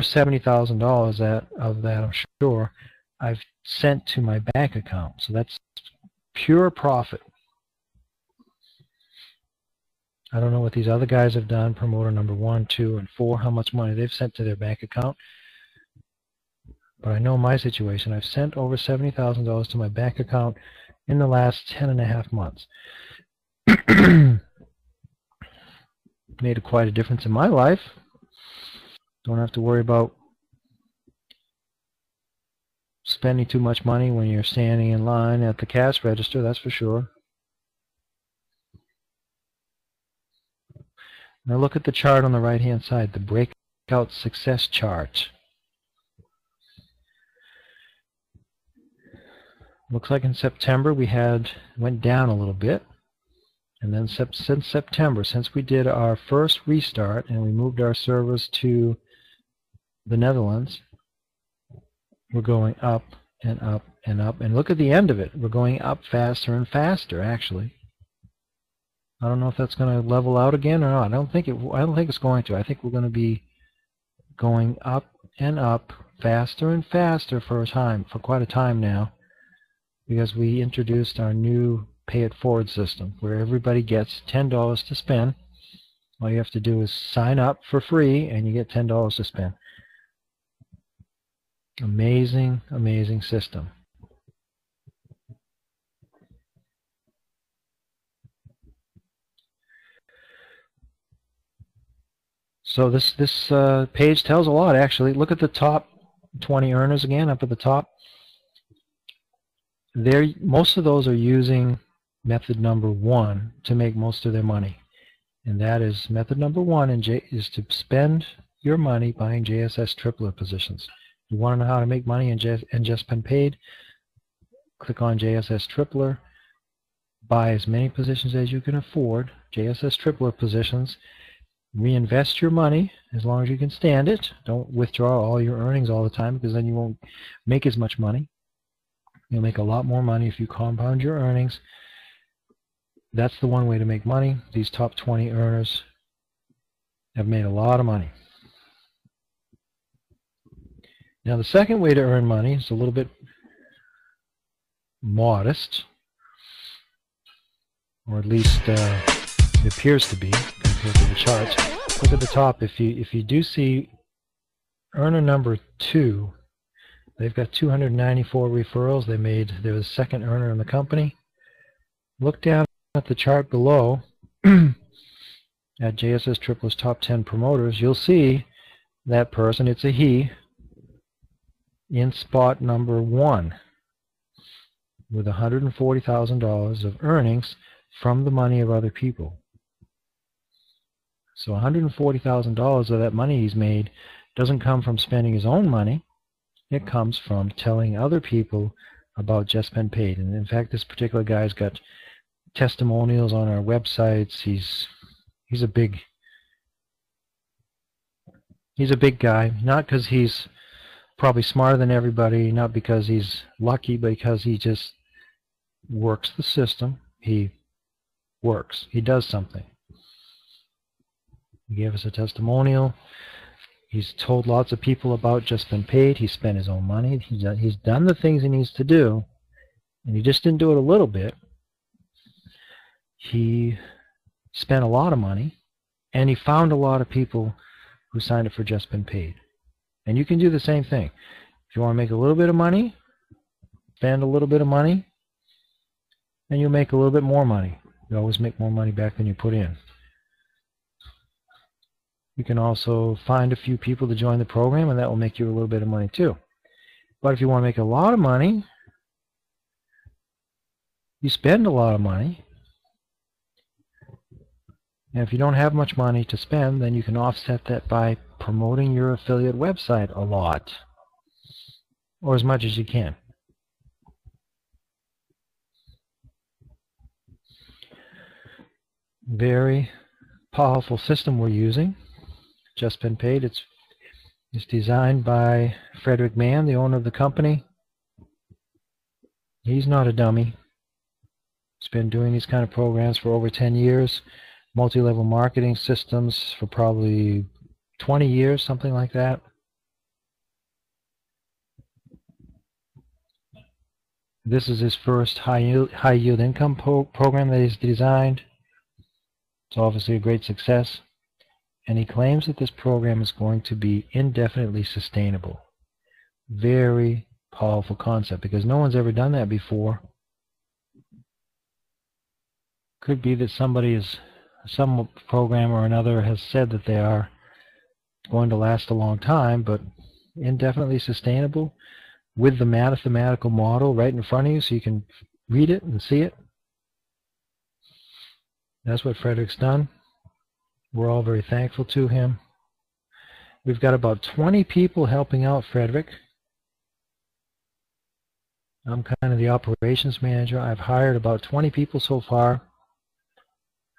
$70,000 of that, I'm sure, I've sent to my bank account. So that's pure profit. I don't know what these other guys have done, promoter number 1, 2, and 4, how much money they've sent to their bank account. But I know my situation. I've sent over $70,000 to my bank account in the last 10.5 months. Made quite a difference in my life. Don't have to worry about spending too much money when you're standing in line at the cash register, that's for sure. Now look at the chart on the right hand side, the breakout success chart. Looks like in September we went down a little bit, and then since September, since we did our first restart and we moved our servers to the Netherlands, we're going up and up and up, and look at the end of it. We're going up faster and faster, actually. I don't know if that's going to level out again or not. I don't think it's going to. I think we're going to be going up and up faster and faster for quite a time now, because we introduced our new pay it forward system where everybody gets $10 to spend. All you have to do is sign up for free and you get $10 to spend. Amazing, amazing system. So this page tells a lot, actually. Look at the top 20 earners again up at the top. Most of those are using method number 1 to make most of their money. And that is method number 1 is to spend your money buying JSS tripler positions. If you want to know how to make money and just been paid, click on JSS tripler. Buy as many positions as you can afford, JSS tripler positions. Reinvest your money as long as you can stand it. Don't withdraw all your earnings all the time, because then you won't make as much money. You'll make a lot more money if you compound your earnings. That's the one way to make money. These top 20 earners have made a lot of money. Now the second way to earn money is a little bit modest, or at least it appears to be compared to the charts. Look at the top. If you do see earner number 2, they've got 294 referrals. They're the second earner in the company. Look down at the chart below at JSS Tripler's top 10 promoters. You'll see that person, it's a he, in spot number 1 with $140,000 of earnings from the money of other people. So $140,000 of that money he's made doesn't come from spending his own money. It comes from telling other people about Just Been Paid. And in fact, this particular guy's got testimonials on our websites. He's a big guy, not because he's probably smarter than everybody, not because he's lucky, but because he just works the system. He works. He does something. He gave us a testimonial. He's told lots of people about Just Been Paid. He spent his own money. He's done the things he needs to do, and he just didn't do it a little bit. He spent a lot of money, and he found a lot of people who signed up for Just Been Paid. And you can do the same thing. If you want to make a little bit of money, spend a little bit of money, and you'll make a little bit more money. You always make more money back than you put in. You can also find a few people to join the program, and that will make you a little bit of money too. But if you want to make a lot of money, you spend a lot of money. And if you don't have much money to spend, then you can offset that by promoting your affiliate website a lot, or as much as you can. Very powerful system we're using. Just Been Paid. It's designed by Frederick Mann, the owner of the company. He's not a dummy. He's been doing these kind of programs for over 10 years. Multi-level marketing systems for probably 20 years, something like that. This is his first high yield income program that he's designed. It's obviously a great success. And he claims that this program is going to be indefinitely sustainable. Very powerful concept, because no one's ever done that before. Could be that some program or another has said that they are going to last a long time, but indefinitely sustainable with the mathematical model right in front of you so you can read it and see it. That's what Frederick's done. We're all very thankful to him. We've got about 20 people helping out Frederick. I'm kind of the operations manager. I've hired about 20 people so far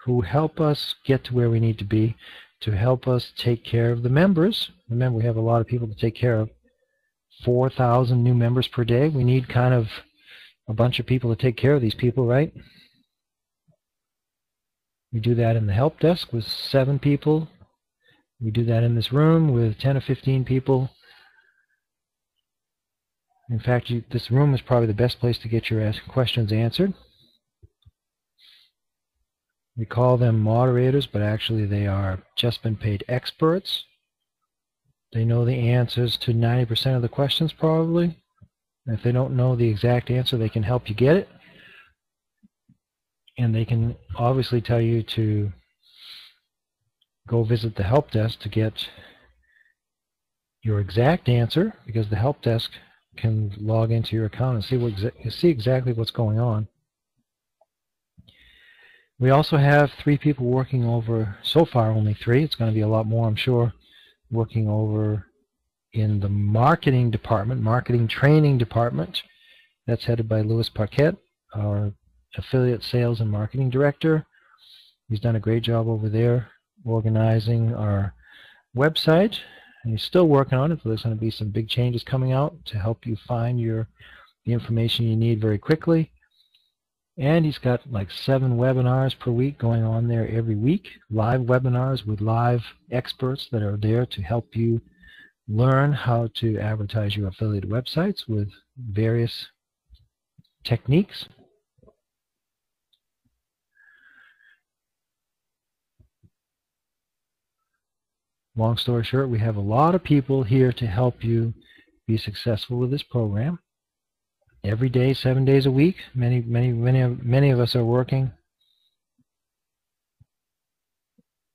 who help us get to where we need to be, to help us take care of the members. Remember, we have a lot of people to take care of. 4,000 new members per day. We need kind of a bunch of people to take care of these people, right? We do that in the help desk with 7 people. We do that in this room with 10 or 15 people. In fact, this room is probably the best place to get your questions answered. We call them moderators, but actually they are just been paid experts. They know the answers to 90% of the questions probably. And if they don't know the exact answer, they can help you get it. And they can obviously tell you to go visit the help desk to get your exact answer, because the help desk can log into your account and see exactly what's going on. We also have 3 people working over, so far only 3, it's going to be a lot more I'm sure, working over in the marketing department, marketing training department. That's headed by Louis Paquette, our affiliate sales and marketing director. He's done a great job over there organizing our website, and he's still working on it. So there's going to be some big changes coming out to help you find the information you need very quickly. And he's got like 7 webinars per week going on there every week, live webinars with live experts that are there to help you learn how to advertise your affiliate websites with various techniques. Long story short, we have a lot of people here to help you be successful with this program. Every day, 7 days a week, many of us are working,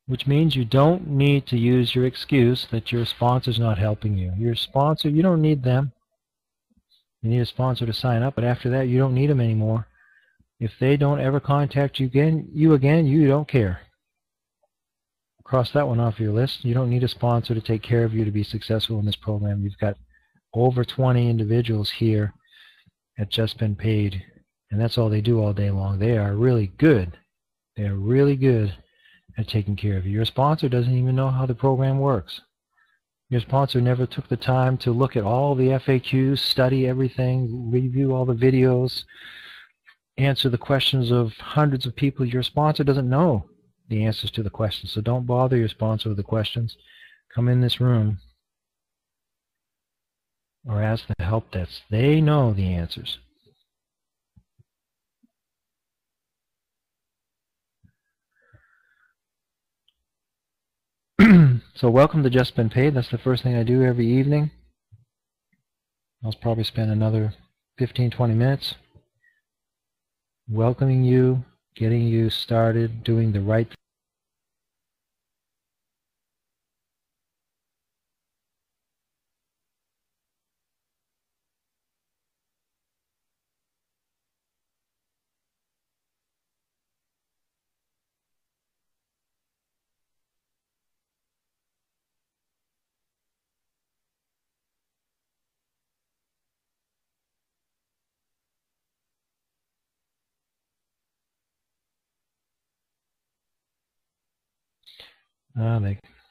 which means you don't need to use your excuse that your sponsor's not helping you. Your sponsor, you don't need them. You need a sponsor to sign up, but after that, you don't need them anymore. If they don't ever contact you again, you don't care. Cross that one off your list. You don't need a sponsor to take care of you to be successful in this program. You've got over 20 individuals here that just been paid, and that's all they do all day long. They are really good. They are really good at taking care of you. Your sponsor doesn't even know how the program works. Your sponsor never took the time to look at all the FAQs, study everything, review all the videos, answer the questions of hundreds of people. Your sponsor doesn't know the answers to the questions, so don't bother your sponsor with the questions. Come in this room or ask the help desk. They know the answers. So welcome to Just Been Paid. That's the first thing I do every evening. I'll probably spend another 15-20 minutes welcoming you, getting you started, doing the right thing.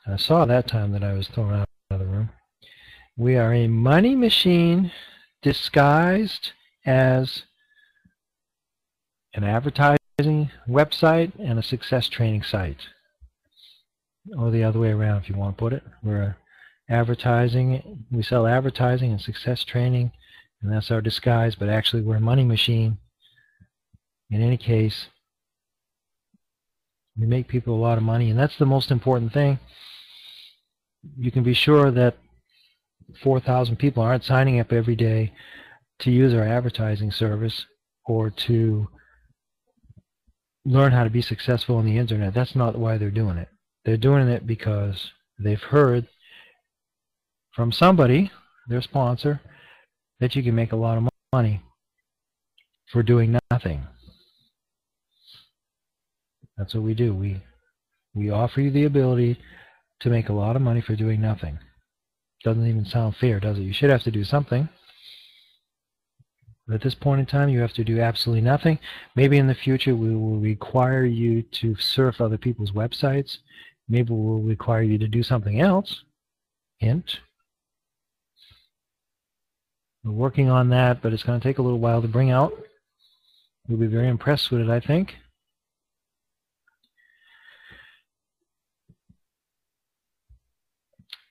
I saw that time that I was thrown out of the room. We are a money machine disguised as an advertising website and a success training site. Or the other way around if you want to put it. We're advertising. We sell advertising and success training and that's our disguise, but actually we're a money machine. In any case, we make people a lot of money, and that's the most important thing. You can be sure that 4,000 people aren't signing up every day to use our advertising service or to learn how to be successful on the internet. That's not why they're doing it. They're doing it because they've heard from somebody, their sponsor, that you can make a lot of money for doing nothing. That's what we do. We offer you the ability to make a lot of money for doing nothing. Doesn't even sound fair, does it? You should have to do something. But at this point in time, you have to do absolutely nothing. Maybe in the future, we will require you to surf other people's websites. Maybe we'll require you to do something else. Hint. We're working on that, but it's going to take a little while to bring out. You'll be very impressed with it, I think.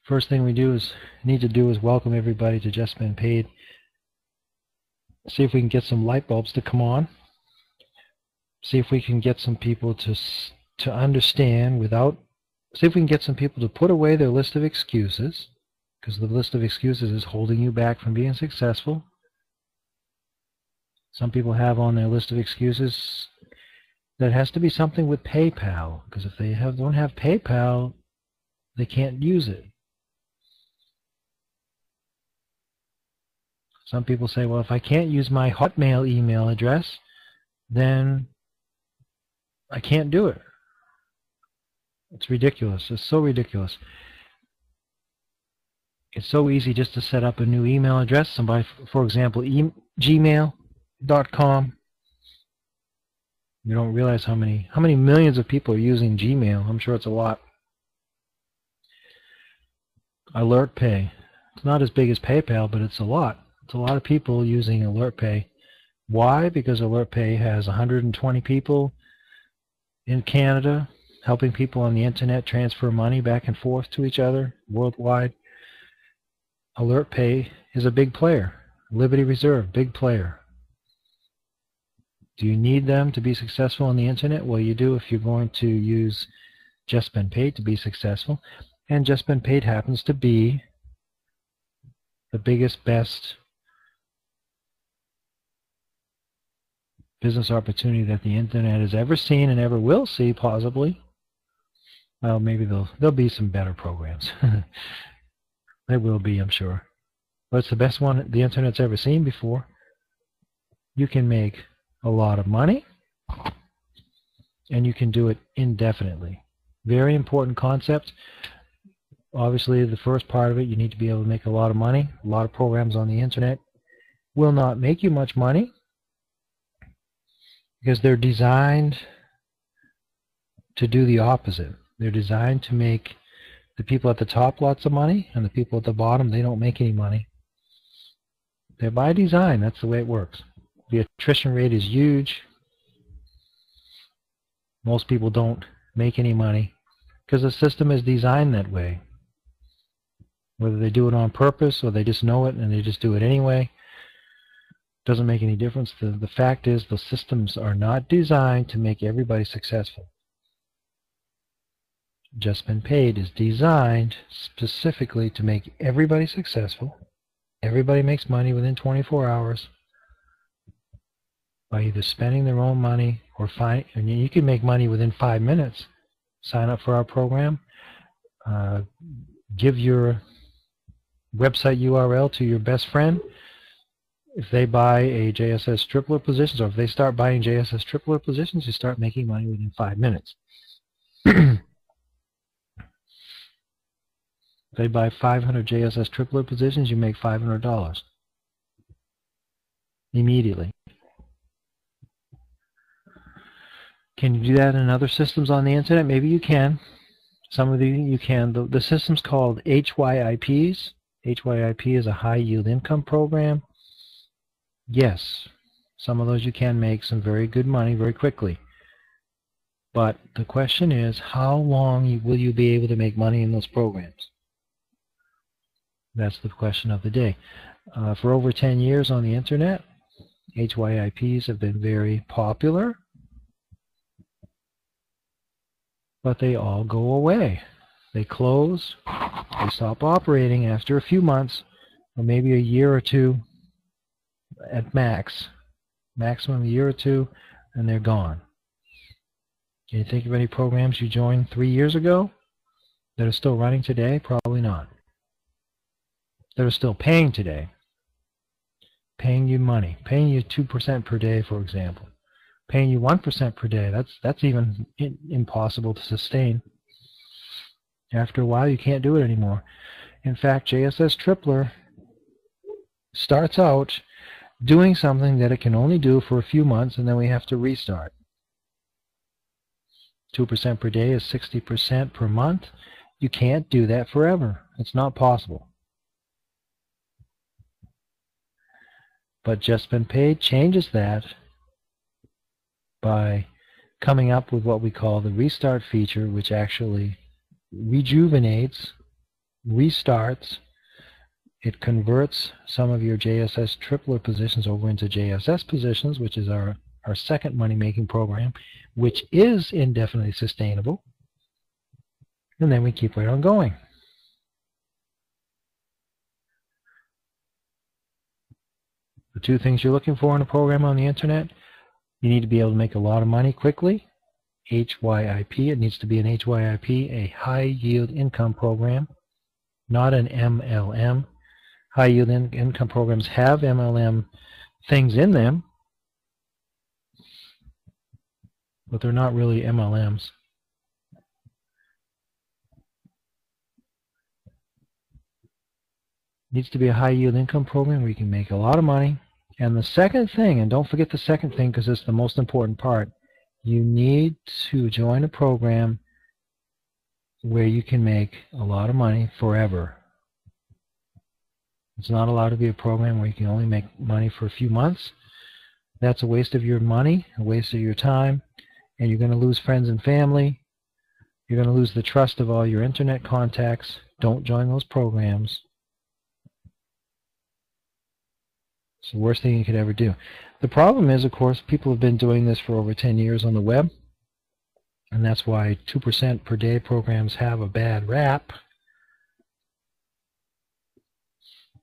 First thing we need to do is welcome everybody to Just Been Paid. See if we can get some light bulbs to come on. See if we can get some people to understand without. See if we can get some people to put away their list of excuses, because the list of excuses is holding you back from being successful. Some people have on their list of excuses that has to be something with PayPal, because if they don't have PayPal, they can't use it. Some people say, well, if I can't use my Hotmail email address, then I can't do it. It's ridiculous. It's so ridiculous. It's so easy just to set up a new email address. Somebody, for example, gmail.com. You don't realize how many millions of people are using Gmail. I'm sure it's a lot. AlertPay. It's not as big as PayPal, but it's a lot. It's a lot of people using AlertPay. Why? Because AlertPay has 120 people in Canada helping people on the internet transfer money back and forth to each other worldwide. AlertPay is a big player. Liberty Reserve, big player. Do you need them to be successful on the internet? Well, you do if you're going to use Just Been Paid to be successful. And Just Been Paid happens to be the biggest, best business opportunity that the internet has ever seen and ever will see, possibly. Well, maybe there'll be some better programs. There will be, I'm sure. But it's the best one the internet's ever seen before. You can make a lot of money, and you can do it indefinitely. Very important concept. Obviously, the first part of it, you need to be able to make a lot of money. A lot of programs on the internet will not make you much money, because they're designed to do the opposite. They're designed to make the people at the top lots of money, and the people at the bottom, they don't make any money. They're by design. That's the way it works. The attrition rate is huge. Most people don't make any money because the system is designed that way. Whether they do it on purpose or they just know it and they just do it anyway, doesn't make any difference. The fact is the systems are not designed to make everybody successful. Just Been Paid is designed specifically to make everybody successful. Everybody makes money within 24 hours by either spending their own money or and you can make money within 5 minutes. Sign up for our program. Give your website URL to your best friend. If they buy a JSS tripler positions, or if they start buying JSS tripler positions, you start making money within 5 minutes. If they buy 500 JSS tripler positions, you make $500 immediately. Can you do that in other systems on the internet? Maybe you can. Some of you can. The system's called HYIPs. HYIP is a high yield income program. Yes, some of those you can make some very good money very quickly. But the question is, how long will you be able to make money in those programs? That's the question of the day. For over 10 years on the internet, HYIPs have been very popular, but they all go away. They close, they stop operating after a few months, or maybe a year or two at maximum a year or two, and they're gone. Can you think of any programs you joined 3 years ago that are still running today? Probably not. That are still paying today. Paying you money. Paying you 2% per day, for example. Paying you 1% per day. That's even impossible to sustain. After a while, you can't do it anymore. In fact, JSS Tripler starts out doing something that it can only do for a few months, and then we have to restart. 2% per day is 60% per month. You can't do that forever. It's not possible. But Just Been Paid changes that by coming up with what we call the restart feature, which actually rejuvenates, restarts. It converts some of your JSS Tripler positions over into JSS positions, which is our second money-making program, which is indefinitely sustainable. And then we keep right on going. The two things you're looking for in a program on the internet: you need to be able to make a lot of money quickly, HYIP. It needs to be an HYIP, a high yield income program, not an MLM. High yield income programs have MLM things in them, but they're not really MLMs. It needs to be a high yield income program where you can make a lot of money. And the second thing, and don't forget the second thing because it's the most important part, you need to join a program where you can make a lot of money forever. It's not allowed to be a program where you can only make money for a few months. That's a waste of your money, a waste of your time, and you're going to lose friends and family. You're going to lose the trust of all your internet contacts. Don't join those programs. It's the worst thing you could ever do. The problem is, of course, people have been doing this for over 10 years on the web, and that's why 2% per day programs have a bad rap.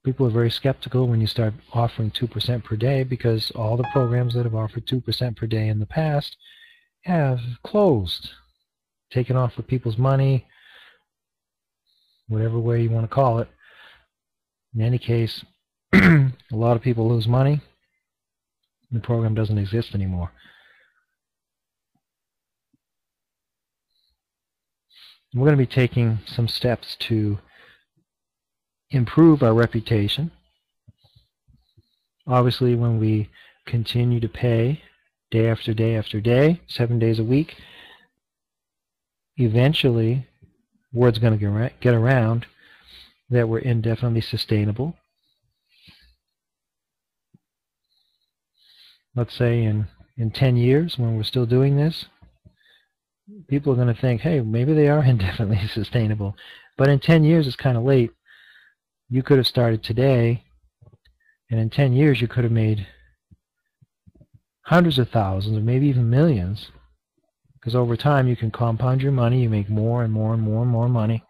People are very skeptical when you start offering 2% per day because all the programs that have offered 2% per day in the past have closed, taken off with people's money, whatever way you want to call it. In any case, a lot of people lose money. The program doesn't exist anymore. We're going to be taking some steps to improve our reputation. Obviously, when we continue to pay day after day after day, 7 days a week, eventually word's going to get around that we're indefinitely sustainable. Let's say in 10 years, when we're still doing this, people are going to think, hey, maybe they are indefinitely sustainable. But in 10 years, it's kind of late. You could have started today, and in 10 years, you could have made hundreds of thousands, or maybe even millions. Because over time, you can compound your money. You make more and more and more and more money.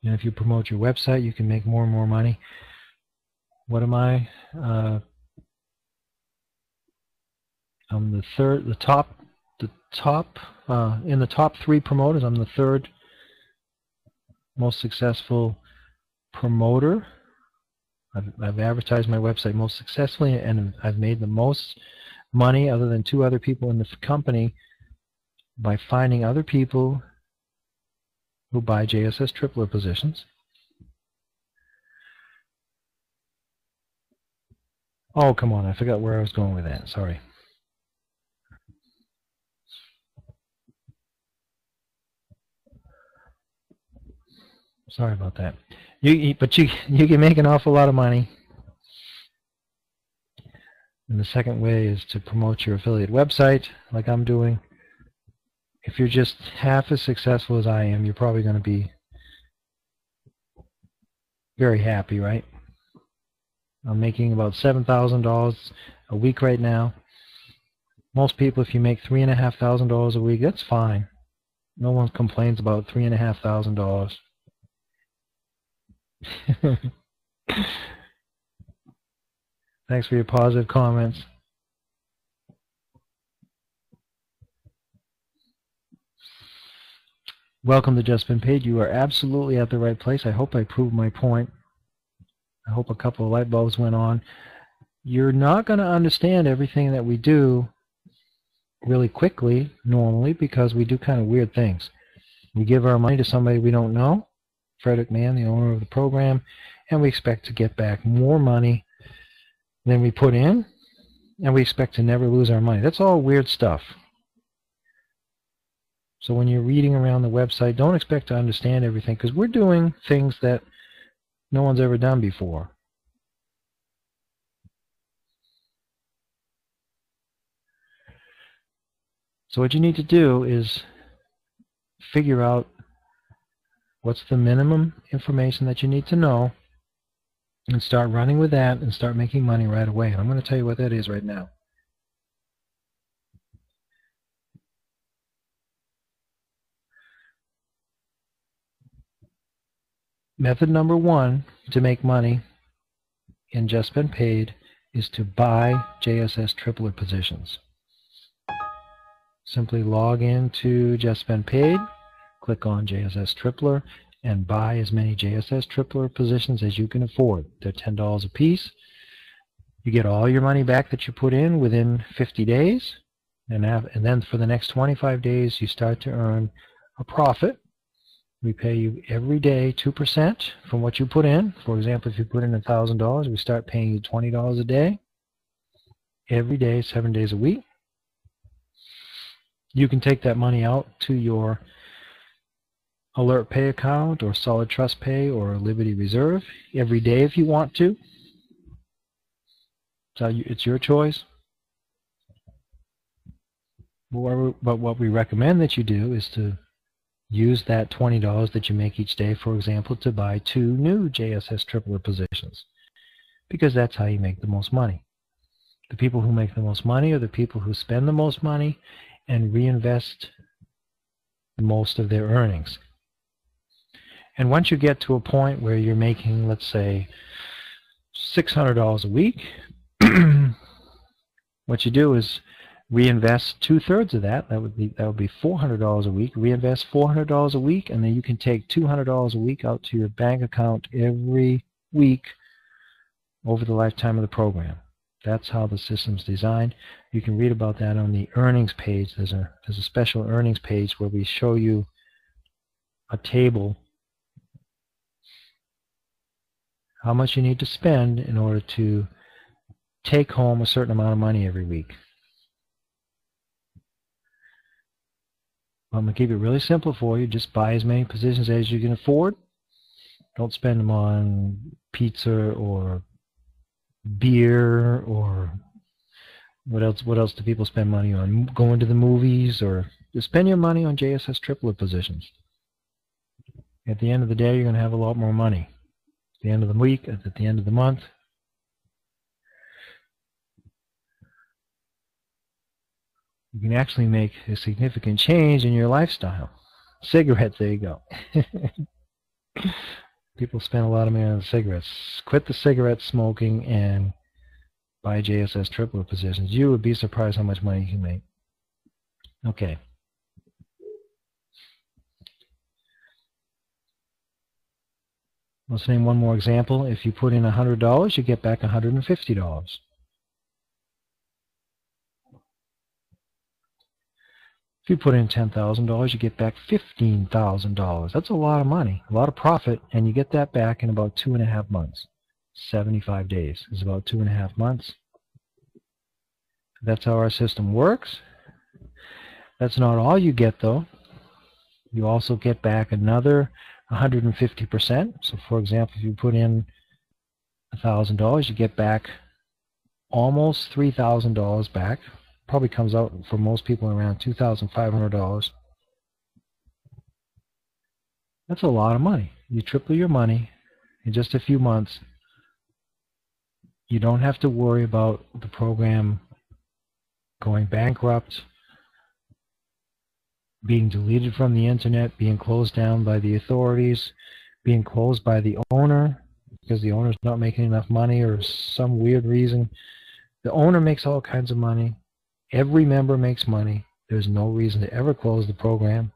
And if you promote your website, you can make more and more money. What am I? I'm the third, in the top 3 promoters. I'm the third most successful promoter. I've advertised my website most successfully, and I've made the most money, other than 2 other people in the company, by finding other people who buy JSS Tripler positions. Oh, come on, I forgot where I was going with that. Sorry. Sorry about that. But you can make an awful lot of money. And the second way is to promote your affiliate website, like I'm doing. If you're just half as successful as I am, you're probably going to be Very happy, right? I'm making about $7,000 a week right now. Most people, if you make $3,500 a week, that's fine. No one complains about $3,500. Thanks for your positive comments. Welcome to Just Been Paid. You are absolutely at the right place. I hope I proved my point. I hope a couple of light bulbs went on. You're not going to understand everything that we do really quickly normally, because we do kind of weird things. We give our money to somebody we don't know, Frederick Mann, the owner of the program, and we expect to get back more money than we put in, and we expect to never lose our money. That's all weird stuff. So when you're reading around the website, don't expect to understand everything, because we're doing things that no one's ever done before. So what you need to do is figure out what's the minimum information that you need to know, and start running with that and start making money right away. And I'm going to tell you what that is right now. Method number one to make money in Just Been Paid is to buy JSS tripler positions. Simply log into Just Been Paid, click on JSS tripler, and buy as many JSS tripler positions as you can afford. They're $10 a piece. You get all your money back that you put in within 50 days, and then for the next 25 days you start to earn a profit. We pay you every day 2% from what you put in. For example, if you put in $1,000, we start paying you $20 a day, every day, 7 days a week. You can take that money out to your Alert Pay account or Solid Trust Pay or Liberty Reserve every day if you want to. So it's your choice. But what we recommend that you do is to use that $20 that you make each day, for example, to buy 2 new JSS tripler positions, because that's how you make the most money. The people who make the most money are the people who spend the most money and reinvest most of their earnings. And once you get to a point where you're making, let's say, $600 a week, what you do is reinvest 2/3 of that. That would be $400 a week. Reinvest $400 a week, and then you can take $200 a week out to your bank account every week over the lifetime of the program. That's how the system's designed. You can read about that on the earnings page. There's a special earnings page where we show you a table, how much you need to spend in order to take home a certain amount of money every week. I'm going to keep it really simple for you. Just buy as many positions as you can afford. Don't spend them on pizza or beer or what else do people spend money on? Going to the movies, or just spend your money on JSS tripler positions. At the end of the day, you're going to have a lot more money. At the end of the week, at the end of the month. You can actually make a significant change in your lifestyle. Cigarettes, there you go. People spend a lot of money on cigarettes. Quit the cigarette smoking and buy JSS tripler positions. You would be surprised how much money you can make. Okay. Let's name one more example. If you put in $100, you get back $150. If you put in $10,000, you get back $15,000. That's a lot of money, a lot of profit, and you get that back in about 2.5 months. 75 days is about 2.5 months. That's how our system works. That's not all you get, though. You also get back another 150%. So, for example, if you put in $1,000, you get back almost $3,000 back. Probably comes out for most people around $2,500. That's a lot of money. You triple your money in just a few months, you don't have to worry about the program going bankrupt, being deleted from the internet, being closed down by the authorities, being closed by the owner because the owner's not making enough money or some weird reason. The owner makes all kinds of money. Every member makes money. There's no reason to ever close the program.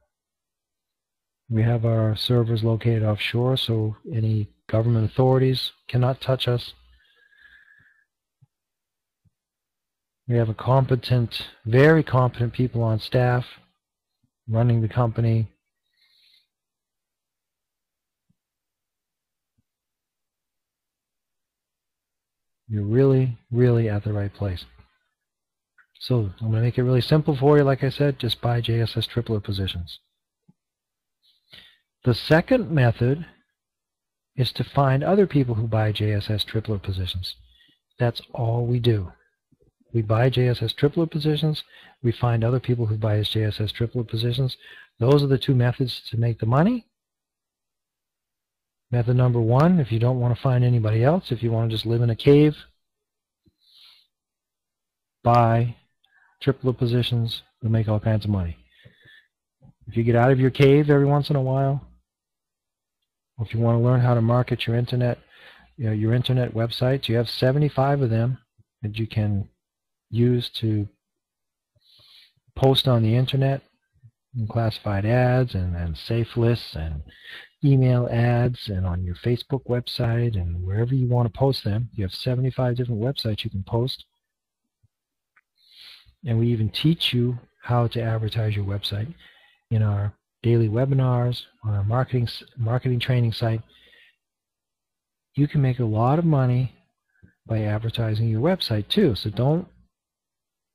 We have our servers located offshore, so any government authorities cannot touch us. We have a competent, very competent people on staff running the company. You're really, really at the right place. So I'm going to make it really simple for you. Like I said, just buy JSS triplet positions. The second method is to find other people who buy JSS triplet positions. That's all we do. We buy JSS triplet positions. We find other people who buy JSS triplet positions. Those are the two methods to make the money. Method number one, if you don't want to find anybody else, if you want to just live in a cave, buy triplet positions. You'll make all kinds of money. If you get out of your cave every once in a while, or if you want to learn how to market your internet, your internet websites, you have 75 of them that you can use to post on the internet, and classified ads and safe lists and email ads, and on your Facebook website and wherever you want to post them. You have 75 different websites you can post. And we even teach you how to advertise your website in our daily webinars, on our marketing training site. You can make a lot of money by advertising your website too. So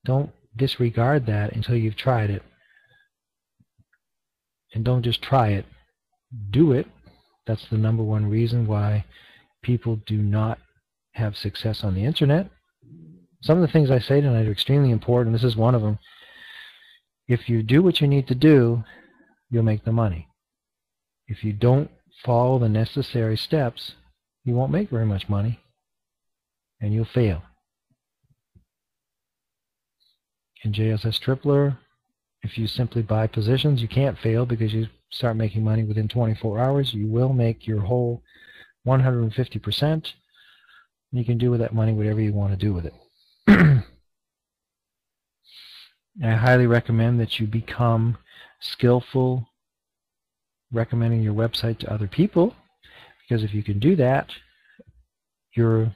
don't disregard that until you've tried it. And don't just try it. Do it. That's the number one reason why people do not have success on the internet. Some of the things I say tonight are extremely important. This is one of them. If you do what you need to do, you'll make the money. If you don't follow the necessary steps, you won't make very much money, and you'll fail. In JSS Tripler, if you simply buy positions, you can't fail because you start making money within 24 hours. You will make your whole 150%. You can do with that money whatever you want to do with it. I highly recommend that you become skillful recommending your website to other people, because if you can do that, your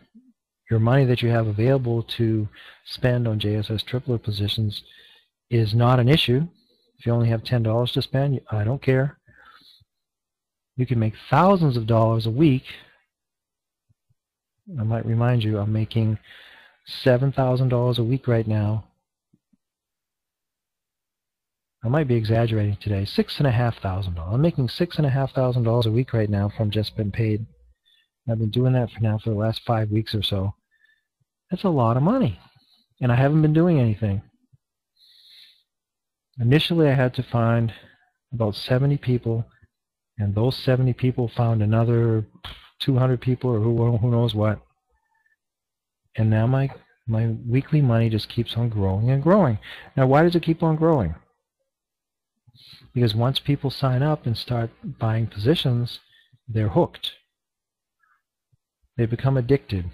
money that you have available to spend on JSS triplet positions is not an issue. If you only have $10 to spend, I don't care. You can make thousands of dollars a week. I might remind you, I'm making $7,000 a week right now. I might be exaggerating today. $6,500. I'm making $6,500 a week right now from just been paid. I've been doing that for the last 5 weeks or so. That's a lot of money, and I haven't been doing anything. Initially, I had to find about 70 people, and those 70 people found another 200 people, or who knows what. And now my weekly money just keeps on growing and growing. Now, why does it keep on growing? Because once people sign up and start buying positions, they're hooked. They become addicted.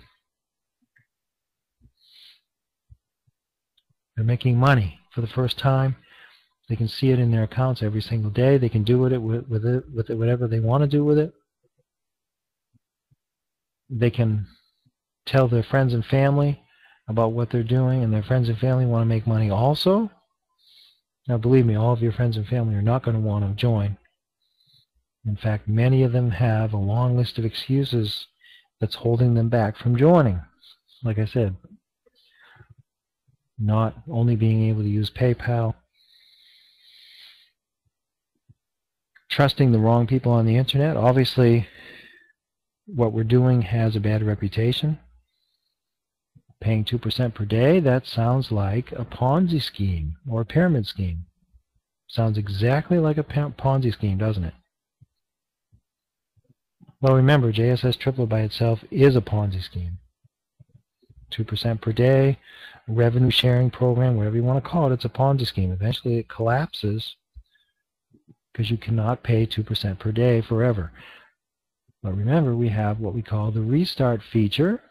They're making money for the first time. They can see it in their accounts every single day. They can do with it whatever they want to do with it. They can tell their friends and family about what they're doing, and their friends and family want to make money also. Now, believe me, all of your friends and family are not going to want to join. In fact, many of them have a long list of excuses that's holding them back from joining. Like I said, not only being able to use PayPal, trusting the wrong people on the internet. Obviously, what we're doing has a bad reputation. Paying 2% per day, that sounds like a Ponzi scheme or a pyramid scheme. Sounds exactly like a Ponzi scheme, doesn't it? Well, remember, JSS Tripler by itself is a Ponzi scheme. 2% per day, revenue sharing program, whatever you want to call it, it's a Ponzi scheme. Eventually it collapses because you cannot pay 2% per day forever. But remember, we have what we call the restart feature.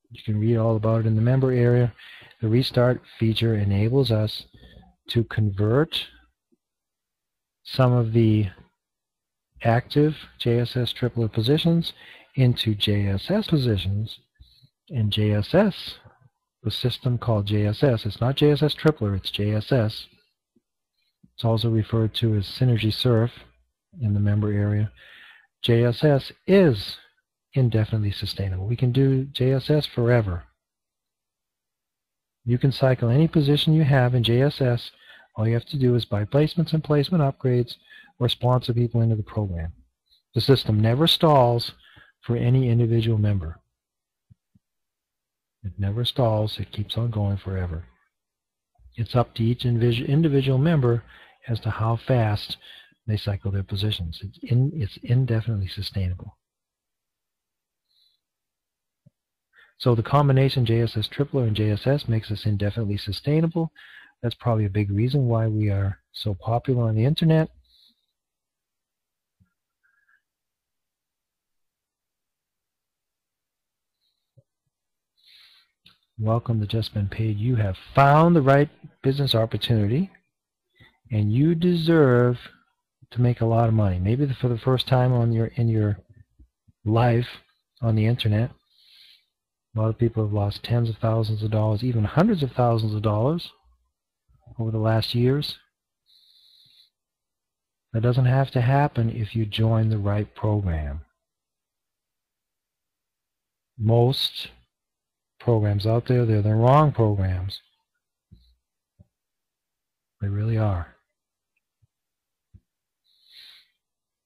You can read all about it in the member area. The restart feature enables us to convert some of the active JSS Tripler positions into JSS positions. And JSS, the system called JSS, it's not JSS Tripler, it's JSS. It's also referred to as Synergy Surf in the member area. JSS is indefinitely sustainable. We can do JSS forever. You can cycle any position you have in JSS. All you have to do is buy placements and placement upgrades or sponsor people into the program. The system never stalls for any individual member. It never stalls. It keeps on going forever. It's up to each individual member as to how fast they cycle their positions. It's indefinitely sustainable. So the combination JSS Tripler and JSS makes us indefinitely sustainable. That's probably a big reason why we are so popular on the internet. Welcome to Just Been Paid. You have found the right business opportunity and you deserve to make a lot of money. Maybe for the first time in your life on the internet. A lot of people have lost tens of thousands of dollars, even hundreds of thousands of dollars over the last years. That doesn't have to happen if you join the right program. Most programs out there, they're the wrong programs. They really are.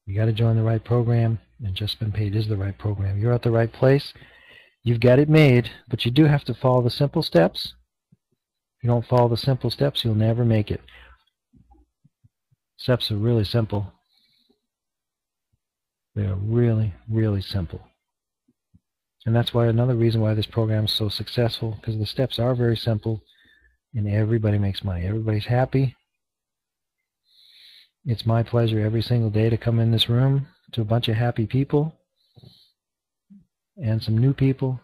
You got to join the right program, and Just Been Paid is the right program. You're at the right place. You've got it made, but you do have to follow the simple steps. If you don't follow the simple steps, you'll never make it. Steps are really simple. They are really, really simple. And that's why another reason why this program is so successful, because the steps are very simple and everybody makes money. Everybody's happy. It's my pleasure every single day to come in this room to a bunch of happy people and some new people.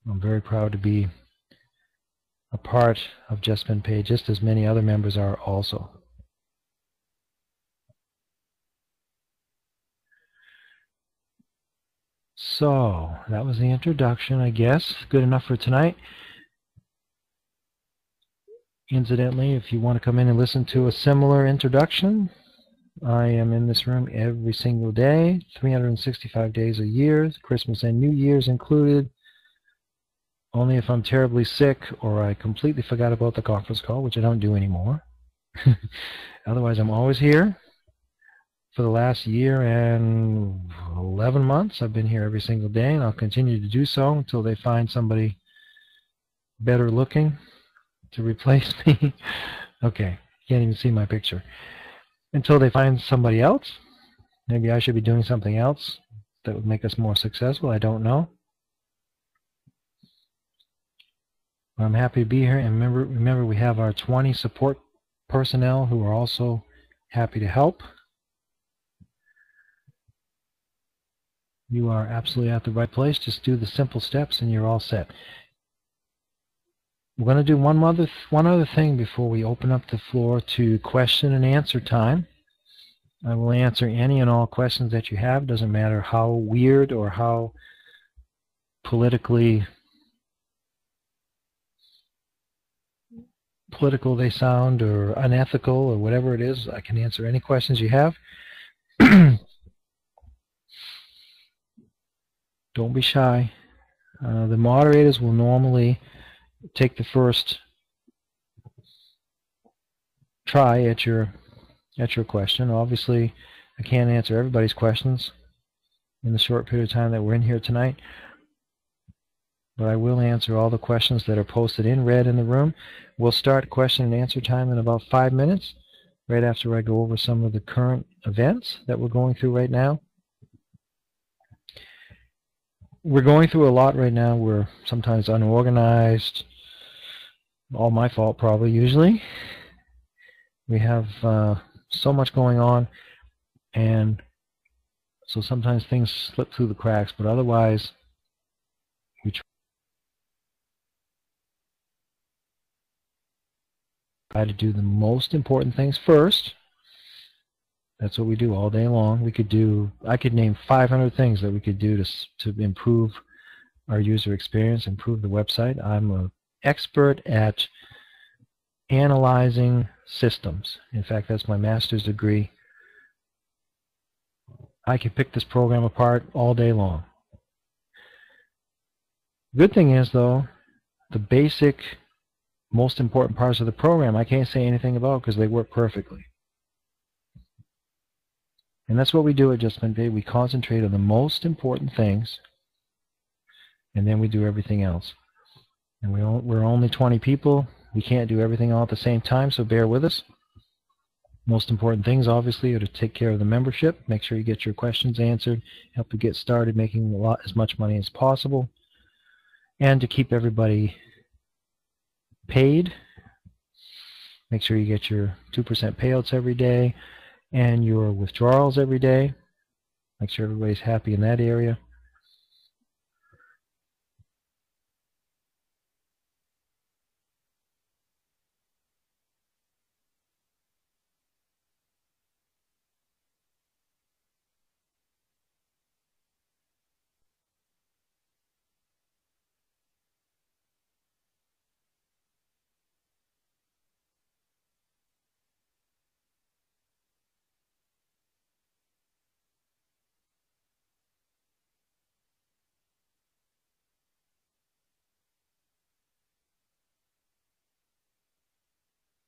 I'm very proud to be a part of Just Been Paid, just as many other members are also. So, that was the introduction, I guess. Good enough for tonight. Incidentally, if you want to come in and listen to a similar introduction, I am in this room every single day, 365 days a year, Christmas and New Year's included. Only if I'm terribly sick or I completely forgot about the conference call, which I don't do anymore. Otherwise, I'm always here. For the last year and 11 months, I've been here every single day, and I'll continue to do so until they find somebody better looking to replace me. Okay, can't even see my picture. Until they find somebody else. Maybe I should be doing something else that would make us more successful. I don't know. I'm happy to be here, and remember we have our 20 support personnel who are also happy to help. You are absolutely at the right place. Just do the simple steps and you're all set. We're going to do one other thing before we open up the floor to question and answer time. I will answer any and all questions that you have. Doesn't matter how weird or how political they sound or unethical or whatever it is. I can answer any questions you have. Don't be shy. The moderators will normally take the first try at your question. Obviously, I can't answer everybody's questions in the short period of time that we're in here tonight, but I will answer all the questions that are posted in red in the room. We'll start question and answer time in about 5 minutes. right after I go over some of the current events that we're going through right now. We're going through a lot right now. We're sometimes unorganized. All my fault, probably, usually. We have so much going on, and so sometimes things slip through the cracks, but otherwise we try to do the most important things first. That's what we do all day long. I could name 500 things that we could do to improve our user experience, improve the website. I'm an expert at analyzing systems. In fact, that's my master's degree. I can pick this program apart all day long. Good thing is, though, the basic, most important parts of the program I can't say anything about because they work perfectly. And that's what we do at JustMinPay. We concentrate on the most important things, and then we do everything else. And we're only 20 people. We can't do everything all at the same time, so bear with us. Most important things, obviously, are to take care of the membership, make sure you get your questions answered, help you get started making as much money as possible, and to keep everybody paid. Make sure you get your 2% payouts every day and your withdrawals every day. Make sure everybody's happy in that area.